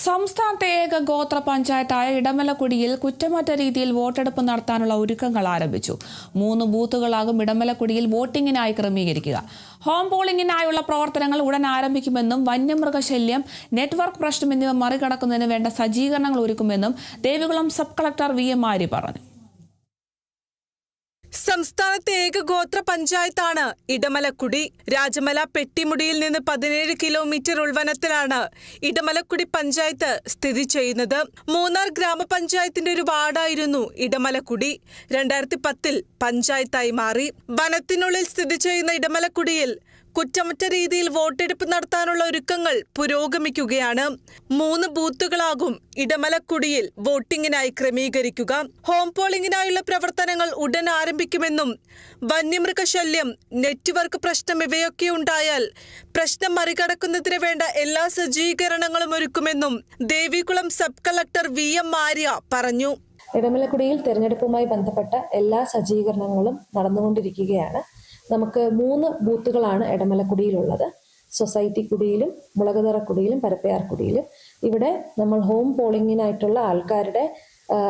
സംസ്ഥാനത്തെ ഏക ഗോത്ര പഞ്ചായത്തായ ഇടമലക്കുടിയിൽ കുറ്റമറ്റ രീതിയിൽ വോട്ടെടുപ്പ് നടത്താനുള്ള ഒരുക്കങ്ങൾ ആരംഭിച്ചു. 3 ബൂത്തുകളാകും ഇടമലക്കുടിയിൽ വോട്ടിംഗിനായി ക്രമീകരിക്കുക. ഹോം പോളിംഗിനായുള്ള പ്രവർത്തനങ്ങൾ ഉടൻ ആരംഭിക്കുമെന്നും വന്യമൃഗശല്യം, നെറ്റ്വർക്ക് പ്രശ്നം എന്നിവ മറികടക്കുന്നതിന് വേണ്ട സജ്ജീകരണങ്ങൾ ഒരുക്കുമെന്നും Devikulam sub collector VM Arya പറഞ്ഞു. സംസ്ഥാനത്തെ ഏക ഗോത്ര പഞ്ചായത്താണ് ഇടമലക്കുടി. രാജമല പെട്ടിമുടിയിൽ നിന്ന് 17 കിലോമീറ്റർ ഉൾവനത്തിലാണ് ഇടമലക്കുടി പഞ്ചായത്ത് സ്ഥിതി ചെയ്യുന്നത്. മൂന്നാർ ഗ്രാമപഞ്ചായത്തിന്റെ ഒരു വാർഡായിരുന്നു ഇടമലക്കുടി. 2010-ൽ പഞ്ചായത്തായി മാറി. വനത്തിനുള്ളിൽ സ്ഥിതി ചെയ്യുന്ന ഇടമലക്കുടിയിൽ കുറ്റമറ്റ രീതിയിൽ വോട്ടെടുപ്പ് നടത്താനുള്ള ഒരുക്കങ്ങൾ പുരോഗമിക്കുകയാണ്. 3 ബൂത്തുകളാകും ഇടമലക്കുടിയിൽ വോട്ടിംഗിനായി ക്രമീകരിക്കുക. ഹോം പോളിംഗിനായുള്ള പ്രവർത്തനങ്ങൾ ഉടൻ ആരംഭിക്കുമെന്നും വന്യമൃഗശല്യം, നെറ്റ്വർക്ക് പ്രശ്നം ഇവയൊക്കെ ഉണ്ടായാൽ പ്രശ്നം മറികടക്കുന്നതിന് വേണ്ട എല്ലാ സജ്ജീകരണങ്ങളും ഒരുക്കുമെന്നും Devikulam sub collector VM Arya പറഞ്ഞു. ഇടമലക്കുടിയിൽ തെരഞ്ഞെടുപ്പുമായി ബന്ധപ്പെട്ട എല്ലാ സജ്ജീകരണങ്ങളും നടന്നുകൊണ്ടിരിക്കുകയാണ്. നമുക്ക് 3 ബൂത്തുകളാണ് ഇടമലക്കുടിയിലുള്ളത്. സൊസൈറ്റി കുടിയിലും, മുളകുതറക്കുടിയിലും, പരപ്പയാർക്കുടിയിലും. ഇവിടെ നമ്മൾ ഹോം പോളിംഗിനായിട്ടുള്ള ആൾക്കാരുടെ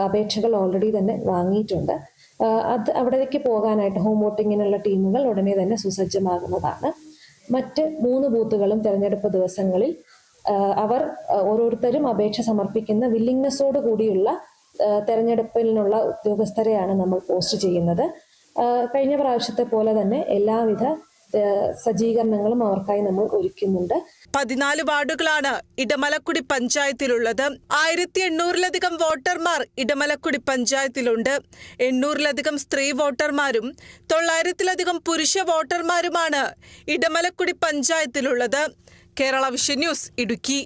അപേക്ഷകൾ ഓൾറെഡി തന്നെ വാങ്ങിയിട്ടുണ്ട്. അവിടേക്ക് പോകാനായിട്ട് ഹോം വോട്ടിങ്ങിനുള്ള ടീമുകൾ ഉടനെ തന്നെ സുസജ്ജമാകുന്നതാണ്. മറ്റ് 3 ബൂത്തുകളും തെരഞ്ഞെടുപ്പ് ദിവസങ്ങളിൽ അവർ ഓരോരുത്തരും അപേക്ഷ സമർപ്പിക്കുന്ന വില്ലിങ്നെസ്സോട് കൂടിയുള്ള തെരഞ്ഞെടുപ്പിനുള്ള ഉദ്യോഗസ്ഥരെയാണ് നമ്മൾ പോസ്റ്റ് ചെയ്യുന്നത്. കഴിഞ്ഞ പ്രാവശ്യത്തെ പോലെ തന്നെ എല്ലാവിധ സജ്ജീകരണങ്ങളും അവർക്കായി നമ്മൾ ഒരുക്കുന്നുണ്ട്. 14 വാർഡുകളാണ് ഇടമലക്കുടി പഞ്ചായത്തിലുള്ളത്. 1800-ലധികം വോട്ടർമാർ ഇടമലക്കുടി പഞ്ചായത്തിലുണ്ട്. 800-ലധികം സ്ത്രീ വോട്ടർമാരും 900-ലധികം പുരുഷ വോട്ടർമാരുമാണ് ഇടമലക്കുടി പഞ്ചായത്തിലുള്ളത്. Kerala vision news, Idukki.